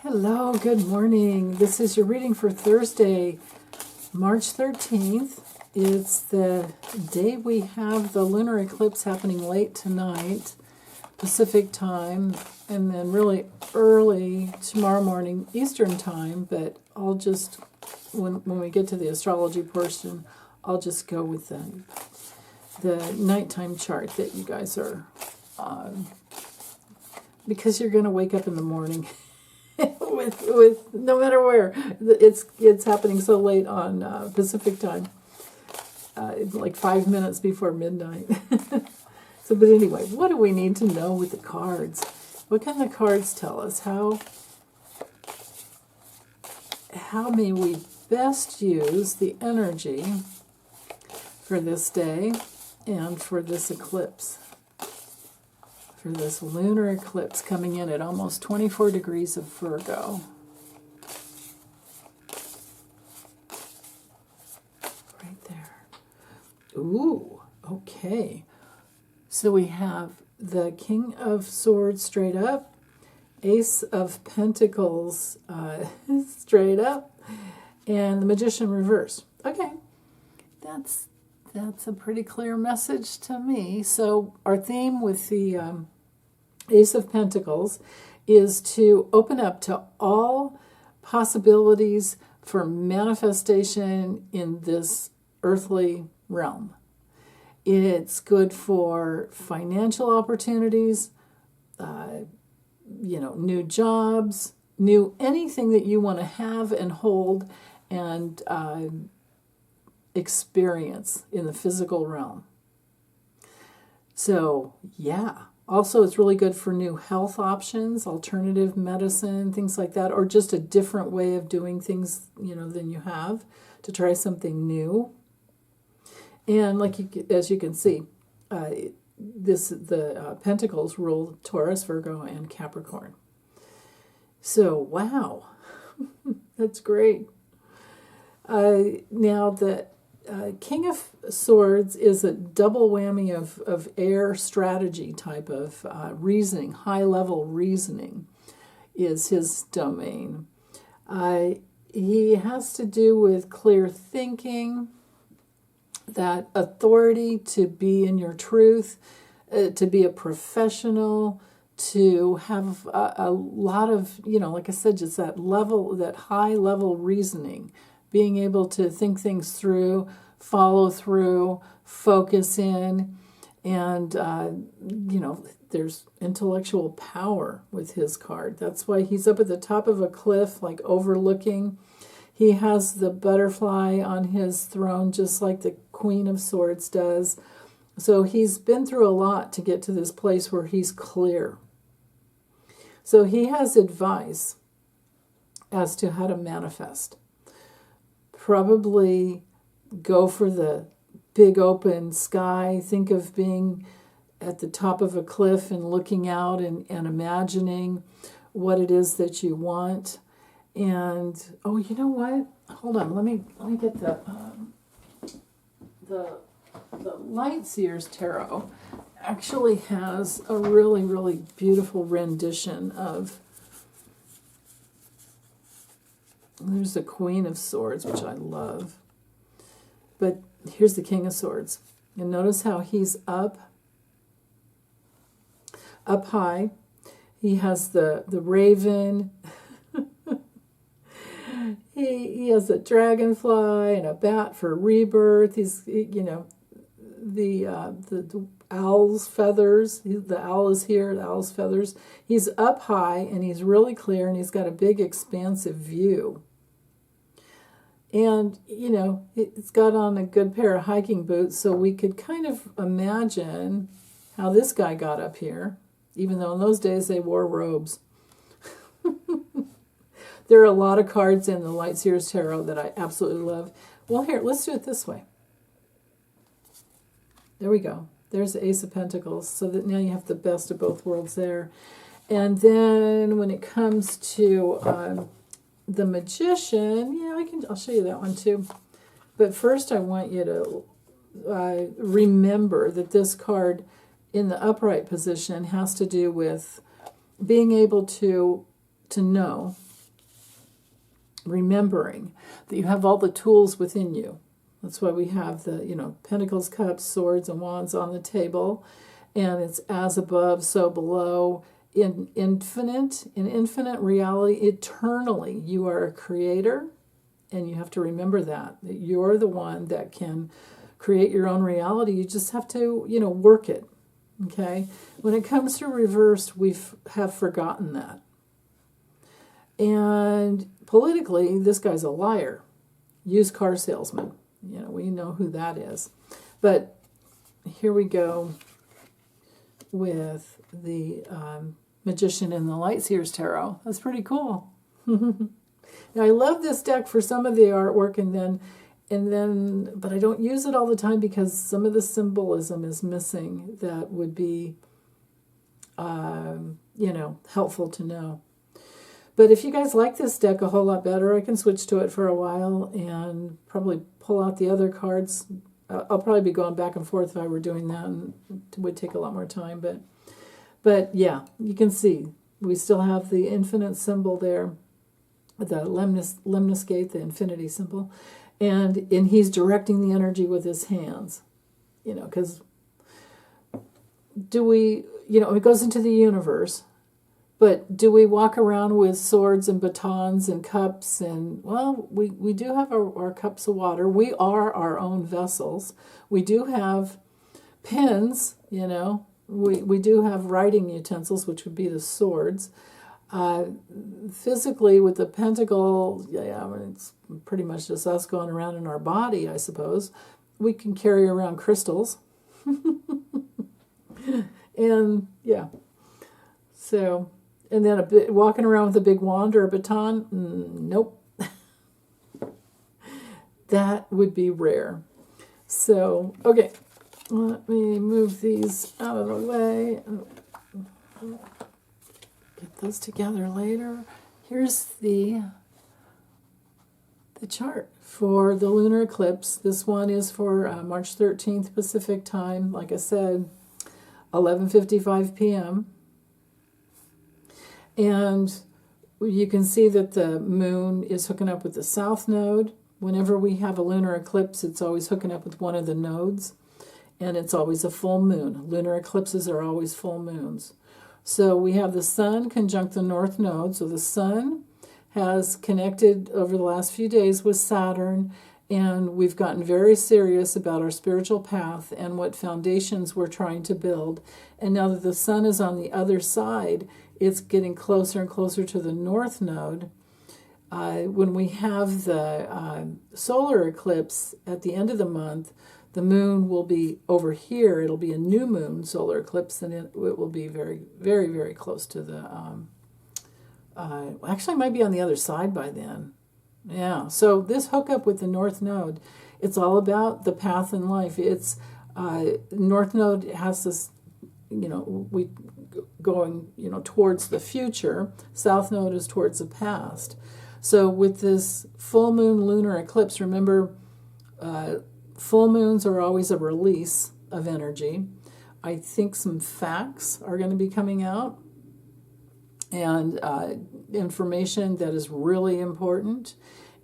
Hello, good morning. This is your reading for Thursday, March 13th. It's the day we have the lunar eclipse happening late tonight, Pacific time, and then really early tomorrow morning, Eastern time, but I'll just, when we get to the astrology portion, I'll just go with the nighttime chart that you guys are, because you're going to wake up in the morning. with no matter where it's happening so late on Pacific time, like 5 minutes before midnight. So, but anyway, what do we need to know with the cards? What can the cards tell us? How may we best use the energy for this day and for this eclipse? For this lunar eclipse coming in at almost 24 degrees of Virgo. Right there. Ooh, okay. So we have the King of Swords straight up, Ace of Pentacles straight up, and the Magician reversed. Okay, that's a pretty clear message to me. So our theme with the Ace of Pentacles is to open up to all possibilities for manifestation in this earthly realm. It's good for financial opportunities, new jobs, new anything that you want to have and hold and experience in the physical realm. So, yeah. Also, it's really good for new health options, alternative medicine, things like that, or just a different way of doing things, than you have, to try something new. And as you can see, the Pentacles rule Taurus, Virgo, and Capricorn. So, wow, that's great. Now, the King of Swords is a double whammy of air strategy type of reasoning. High-level reasoning is his domain. He has to do with clear thinking, that authority to be in your truth, to be a professional, to have a lot of, like I said, just that high-level reasoning. Being able to think things through, follow through, focus in, and, there's intellectual power with his card. That's why he's up at the top of a cliff, like overlooking. He has the butterfly on his throne, just like the Queen of Swords does. So he's been through a lot to get to this place where he's clear. So he has advice as to how to manifest. Probably go for the big open sky. Think of being at the top of a cliff and looking out and imagining what it is that you want. And oh, you know what? Hold on. Let me get the Light Seers Tarot. Actually has a really, really beautiful rendition of. There's the Queen of Swords, which I love. But here's the King of Swords. And notice how he's up high. He has the raven. he has a dragonfly and a bat for rebirth. He's, the owl's feathers. The owl is here, the owl's feathers. He's up high and he's really clear and he's got a big expansive view. And, it's got on a good pair of hiking boots, so we could kind of imagine how this guy got up here, even though in those days they wore robes. There are a lot of cards in the Light Seers Tarot that I absolutely love. Well, here, let's do it this way. There we go. There's the Ace of Pentacles, so that now you have the best of both worlds there. And then when it comes to the Magician, I'll show you that one too. But first I want you to remember that this card in the upright position has to do with being able to know remembering that you have all the tools within you. That's why we have the, pentacles, cups, swords, and wands on the table. And it's as above, so below. In infinite reality, eternally, you are a creator. And you have to remember that you're the one that can create your own reality. You just have to, work it. Okay? When it comes to reversed, we have forgotten that. And politically, this guy's a liar. Used car salesman. We know who that is. But here we go with the Magician in the Lightseers Tarot. That's pretty cool. Now, I love this deck for some of the artwork, but I don't use it all the time because some of the symbolism is missing that would be, helpful to know. But if you guys like this deck a whole lot better, I can switch to it for a while and probably pull out the other cards. I'll probably be going back and forth if I were doing that, and it would take a lot more time. But yeah, you can see we still have the infinite symbol there, the lemnis gate, the infinity symbol, and he's directing the energy with his hands. Because it goes into the universe. But do we walk around with swords and batons and cups? And, well, we do have our cups of water. We are our own vessels. We do have pens, We do have writing utensils, which would be the swords. Physically, with the pentacle, it's pretty much just us going around in our body, I suppose. We can carry around crystals. And, yeah. So... And then walking around with a big wand or a baton, nope. That would be rare. So, okay, let me move these out of the way. Get those together later. Here's the chart for the lunar eclipse. This one is for March 13th Pacific time. Like I said, 11:55 p.m. And you can see that the moon is hooking up with the south node. Whenever we have a lunar eclipse, it's always hooking up with one of the nodes, and it's always a full moon. Lunar eclipses are always full moons. So we have the sun conjunct the north node. So the sun has connected over the last few days with Saturn, and we've gotten very serious about our spiritual path and what foundations we're trying to build. And now that the sun is on the other side, it's getting closer and closer to the north node. When we have the solar eclipse at the end of the month, the moon will be over here. It'll be a new moon solar eclipse, and it will be very, very, very close to the... actually, it might be on the other side by then. Yeah, so this hookup with the north node, it's all about the path in life. It's north node has this, we going, towards the future. South node is towards the past. So with this full moon lunar eclipse, remember, full moons are always a release of energy. I think some facts are going to be coming out, and information that is really important,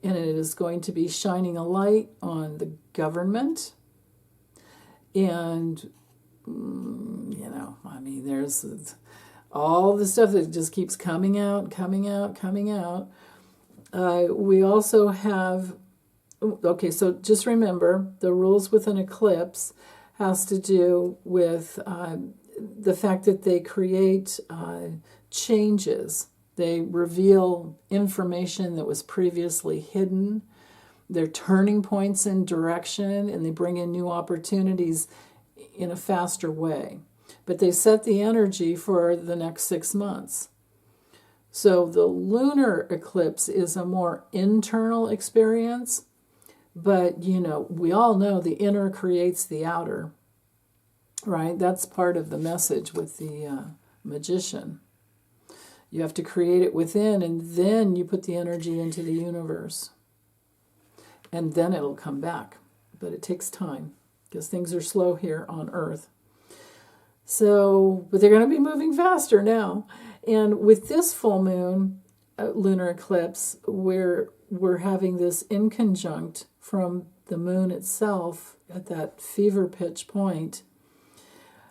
and it is going to be shining a light on the government. And there's all the stuff that just keeps coming out. We also have, so just remember, the rules with an eclipse has to do with the fact that they create changes. They reveal information that was previously hidden. They're turning points in direction, and they bring in new opportunities in a faster way. But they set the energy for the next 6 months. So the lunar eclipse is a more internal experience, but, we all know the inner creates the outer, right? That's part of the message with the magician. You have to create it within, and then you put the energy into the universe. And then it'll come back. But it takes time, because things are slow here on Earth. So, but they're going to be moving faster now. And with this full moon lunar eclipse, we're we're having this inconjunct from the moon itself at that fever pitch point.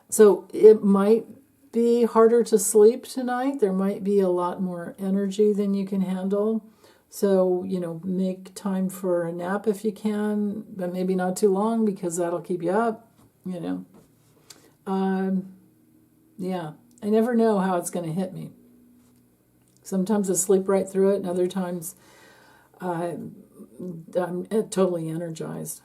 So it might be harder to sleep tonight. There might be a lot more energy than you can handle. So, make time for a nap if you can, but maybe not too long because that'll keep you up, Yeah, I never know how it's going to hit me. Sometimes I sleep right through it, and other times I'm totally energized.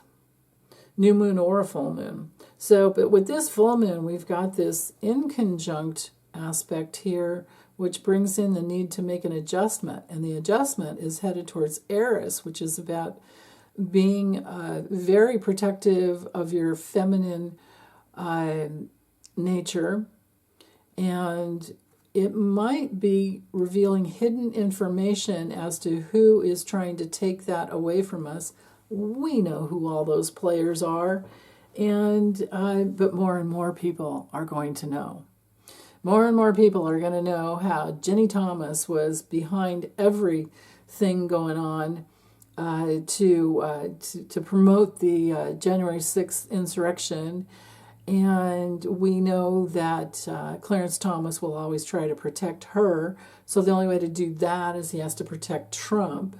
New moon or a full moon. So, but with this full moon, we've got this inconjunct aspect here, which brings in the need to make an adjustment. And the adjustment is headed towards Eris, which is about being very protective of your feminine nature. And it might be revealing hidden information as to who is trying to take that away from us. We know who all those players are, but more and more people are going to know. More and more people are going to know how Jenny Thomas was behind everything going on to promote the January 6th insurrection. And we know that Clarence Thomas will always try to protect her. So the only way to do that is he has to protect Trump.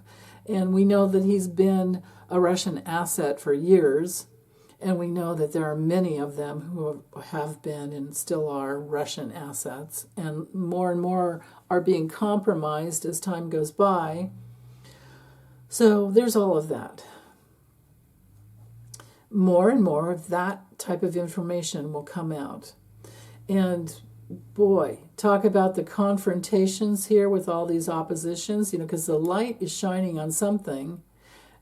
And we know that he's been a Russian asset for years. And we know that there are many of them who have been and still are Russian assets. And more are being compromised as time goes by. So there's all of that. More and more of that type of information will come out. And boy, talk about the confrontations here with all these oppositions, because the light is shining on something,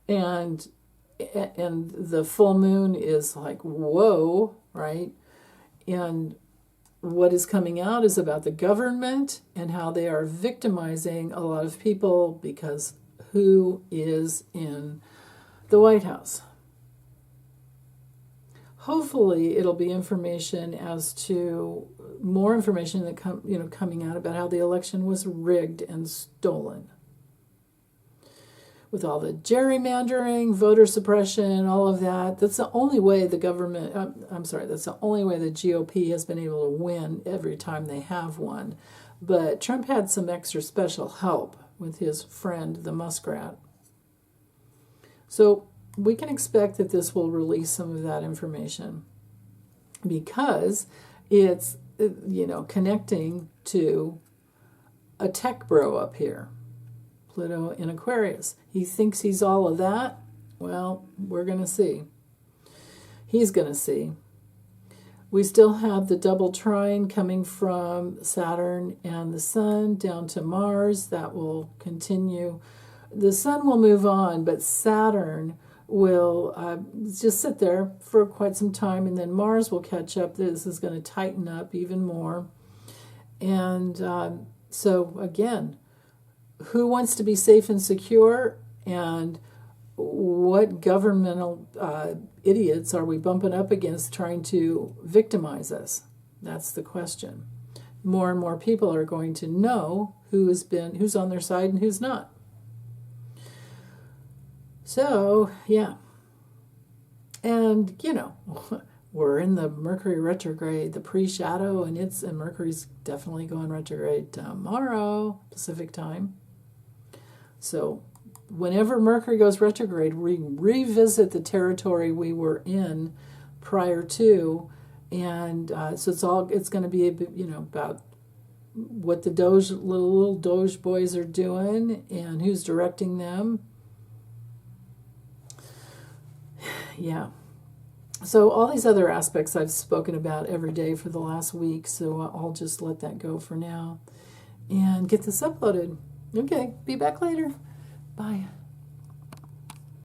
and the full moon is like, whoa, right? And what is coming out is about the government and how they are victimizing a lot of people because who is in the White House? Hopefully, it'll be information as to more information that coming out about how the election was rigged and stolen. With all the gerrymandering, voter suppression, all of that, that's the only way the government. That's the only way the GOP has been able to win every time they have won. But Trump had some extra special help with his friend, the muskrat. So we can expect that this will release some of that information because it's, connecting to a tech bro up here, Pluto in Aquarius. He thinks he's all of that. Well, we're going to see. He's going to see. We still have the double trine coming from Saturn and the Sun down to Mars. That will continue. The Sun will move on, but Saturn will just sit there for quite some time, and then Mars will catch up. This is going to tighten up even more. And so, again, who wants to be safe and secure, and what governmental idiots are we bumping up against trying to victimize us? That's the question. More and more people are going to know who's on their side and who's not. So, yeah. And, we're in the Mercury retrograde, the pre-shadow, and Mercury's definitely going retrograde tomorrow, Pacific time. So, whenever Mercury goes retrograde, we revisit the territory we were in prior to, and so it's going to be about what the little Doge boys are doing and who's directing them. Yeah. So all these other aspects I've spoken about every day for the last week, so I'll just let that go for now and get this uploaded. Okay, be back later. Bye.